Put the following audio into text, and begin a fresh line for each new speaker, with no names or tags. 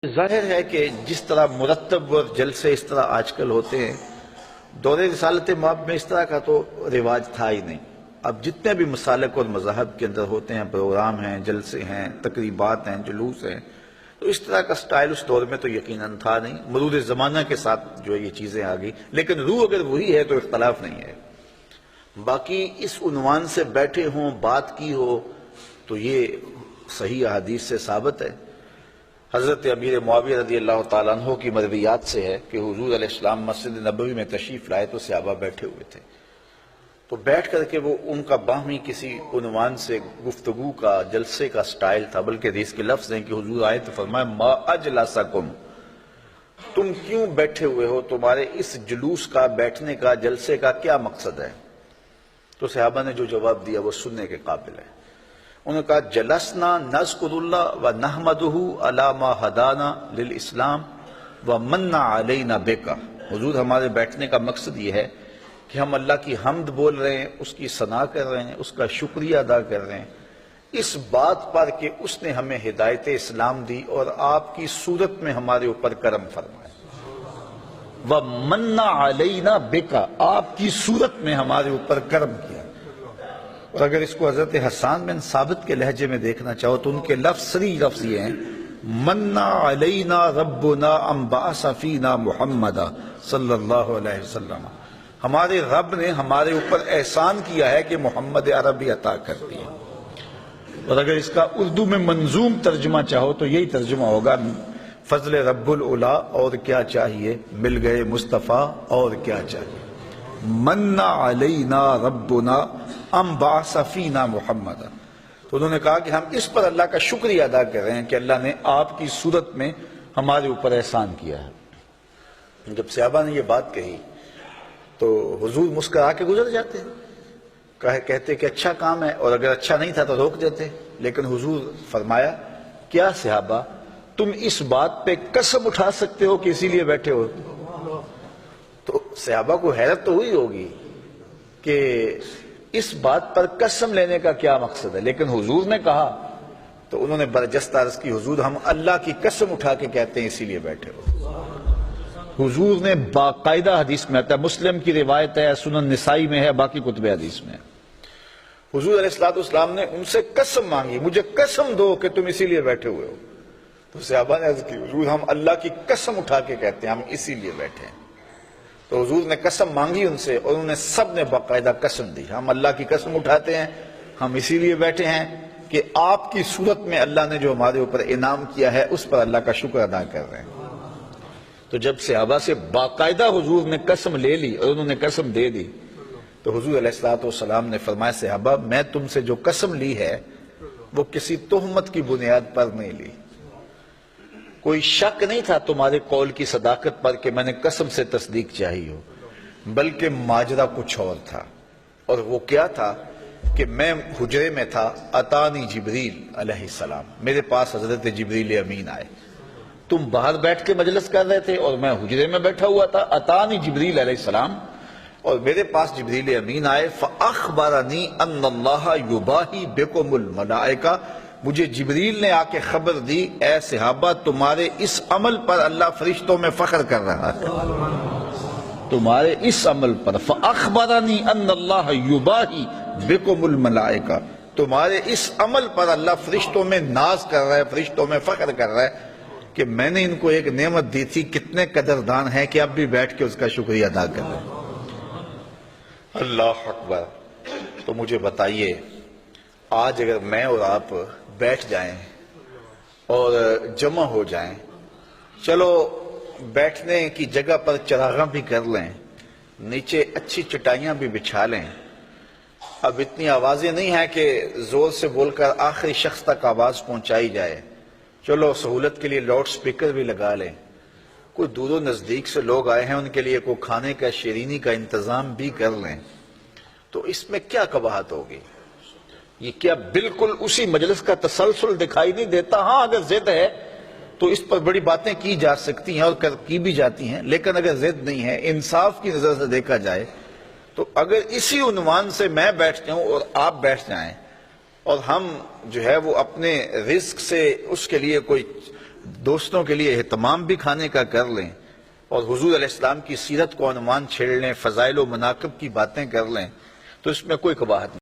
ظاہر ہے کہ جس طرح مرتب اور جلسے اس طرح آج کل ہوتے ہیں، دور رسالت مآب میں اس طرح کا تو رواج تھا ہی نہیں۔ اب جتنے بھی مسالک اور مذاہب کے اندر ہوتے ہیں، پروگرام ہیں، جلسے ہیں، تقریبات ہیں، جلوس ہیں، تو اس طرح کا سٹائل اس دور میں تو یقیناً تھا نہیں۔ مرور زمانہ کے ساتھ جو یہ چیزیں آ گئی، لیکن روح اگر وہی ہے تو اختلاف نہیں ہے۔ باقی اس عنوان سے بیٹھے ہوں، بات کی ہو، تو یہ صحیح احادیث سے ثابت ہے۔ حضرت امیر معاویہ رضی اللہ تعالیٰ عنہ کی مرویات سے ہے کہ حضور علیہ السلام مسجد نبوی میں تشریف لائے تو صحابہ بیٹھے ہوئے تھے، تو بیٹھ کر کے وہ ان کا باہمی کسی عنوان سے گفتگو کا، جلسے کا سٹائل تھا، بلکہ حدیث کے لفظ ہیں کہ حضور آئے تو فرمایا ما اجلسکم، تم کیوں بیٹھے ہوئے ہو، تمہارے اس جلوس کا، بیٹھنے کا، جلسے کا کیا مقصد ہے؟ تو صحابہ نے جو جواب دیا وہ سننے کے قابل ہے۔ انہوں نے کہا جلسنا نذکر اللہ و نحمدہ علی ما ہدانا للاسلام و من علینا بکا، حضور ہمارے بیٹھنے کا مقصد یہ ہے کہ ہم اللہ کی حمد بول رہے ہیں، اس کی ثنا کر رہے ہیں، اس کا شکریہ ادا کر رہے ہیں اس بات پر کہ اس نے ہمیں ہدایت اسلام دی اور آپ کی صورت میں ہمارے اوپر کرم فرمایا، وَمَنَّ عَلَيْنَا بِكَ، آپ کی صورت میں ہمارے اوپر کرم کیا۔ اور اگر اس کو حضرت حسان بن ثابت کے لہجے میں دیکھنا چاہو تو ان کے لفظ صریح لفظ یہ ہیں مَنَّ عَلَيْنَا رَبُّنَا أَن بَعَثَ فِينَا مُحَمَّدًا صلی اللہ علیہ وسلم، ہمارے رب نے ہمارے اوپر احسان کیا ہے کہ محمد عربی عطا کر دی۔ اور اگر اس کا اردو میں منظوم ترجمہ چاہو تو یہی ترجمہ ہوگا فضل رب العلا، اور کیا چاہیے، مل گئے مصطفیٰ، اور کیا چاہیے۔ من علینا ربنا ام بعث فینا محمد، تو انہوں نے کہا کہ ہم اس پر اللہ کا شکریہ ادا کر رہے ہیں کہ اللہ نے آپ کی صورت میں ہمارے اوپر احسان کیا ہے۔ جب صحابہ نے یہ بات کہی تو حضور مسکرا کے گزر جاتے، کہتے کہ اچھا کام ہے، اور اگر اچھا نہیں تھا تو روک دیتے، لیکن حضور فرمایا کیا صحابہ تم اس بات پہ قسم اٹھا سکتے ہو کہ اسی لیے بیٹھے ہو؟ تو صحابہ کو حیرت تو ہوئی ہوگی کہ اس بات پر قسم لینے کا کیا مقصد ہے، لیکن حضور نے کہا تو انہوں نے برجستہ عرض کی حضور ہم اللہ کی قسم اٹھا کے کہتے ہیں اسی لیے بیٹھے ہو۔ حضور نے باقاعدہ حدیث میں آتا ہے، مسلم کی روایت ہے، سنن نسائی میں ہے، باقی کتب حدیث میں ہے، حضور علیہ السلام نے ان سے قسم مانگی، مجھے قسم دو کہ تم اسی لیے بیٹھے ہوئے ہو۔ تو صحابہ نے عرض کی حضور ہم اللہ کی قسم اٹھا کے کہتے ہیں ہم اسی لیے بیٹھے ہیں۔ تو حضور نے قسم مانگی ان سے، اور انہوں نے سب نے باقاعدہ قسم دی، ہم اللہ کی قسم اٹھاتے ہیں، ہم اسی لیے بیٹھے ہیں کہ آپ کی صورت میں اللہ نے جو ہمارے اوپر انعام کیا ہے اس پر اللہ کا شکر ادا کر رہے ہیں۔ تو جب صحابہ سے باقاعدہ حضور نے قسم لے لی اور انہوں نے قسم دے دی تو حضور علیہ السلام نے فرمایا صحابہ میں تم سے جو قسم لی ہے وہ کسی تہمت کی بنیاد پر نہیں لی، کوئی شک نہیں تھا تمہارے قول کی صداقت پر کہ میں نے قسم سے تصدیق چاہی ہو، بلکہ ماجرا کچھ اور تھا، اور وہ کیا تھا کہ میں حجرے میں تھا، اتانی جبریل علیہ السلام، میرے پاس حضرت جبریل امین آئے، تم باہر بیٹھ کے مجلس کر رہے تھے اور میں حجرے میں بیٹھا ہوا تھا، اتانی جبریل علیہ السلام، اور میرے پاس جبریل امین آئے، فاخبرنی ان اللہ یباہی بکم الملائکہ، مجھے جبریل نے آ کے خبر دی اے صحابہ تمہارے اس عمل پر اللہ فرشتوں میں فخر کر رہا ہے، تمہارے اس عمل پر، فاخبرنی ان اللہ یباہی بکم الملائکہ، تمہارے اس عمل پر اللہ فرشتوں میں ناز کر رہا ہے، فرشتوں میں فخر کر رہا ہے کہ میں نے ان کو ایک نعمت دی تھی، کتنے قدردان ہیں کہ اب بھی بیٹھ کے اس کا شکریہ ادا کر رہے ہیں۔ اللہ اکبر۔ تو مجھے بتائیے آج اگر میں اور آپ بیٹھ جائیں اور جمع ہو جائیں، چلو بیٹھنے کی جگہ پر چراغاں بھی کر لیں، نیچے اچھی چٹائیاں بھی بچھا لیں، اب اتنی آوازیں نہیں ہیں کہ زور سے بول کر آخری شخص تک آواز پہنچائی جائے، چلو سہولت کے لیے لاؤڈ سپیکر بھی لگا لیں، کوئی دور و نزدیک سے لوگ آئے ہیں ان کے لیے کوئی کھانے کا، شیرینی کا انتظام بھی کر لیں، تو اس میں کیا قباحت ہوگی؟ یہ کیا بالکل اسی مجلس کا تسلسل دکھائی نہیں دیتا؟ ہاں اگر ضد ہے تو اس پر بڑی باتیں کی جا سکتی ہیں اور کی بھی جاتی ہیں، لیکن اگر ضد نہیں ہے، انصاف کی نظر سے دیکھا جائے تو اگر اسی عنوان سے میں بیٹھ جاؤں اور آپ بیٹھ جائیں اور ہم جو ہے وہ اپنے رزق سے اس کے لیے کوئی دوستوں کے لیے اہتمام بھی کھانے کا کر لیں اور حضور علیہ السلام کی سیرت کو عنوان چھیڑ لیں، فضائل و مناقب کی باتیں کر لیں، تو اس میں کوئی قباحت نہیں۔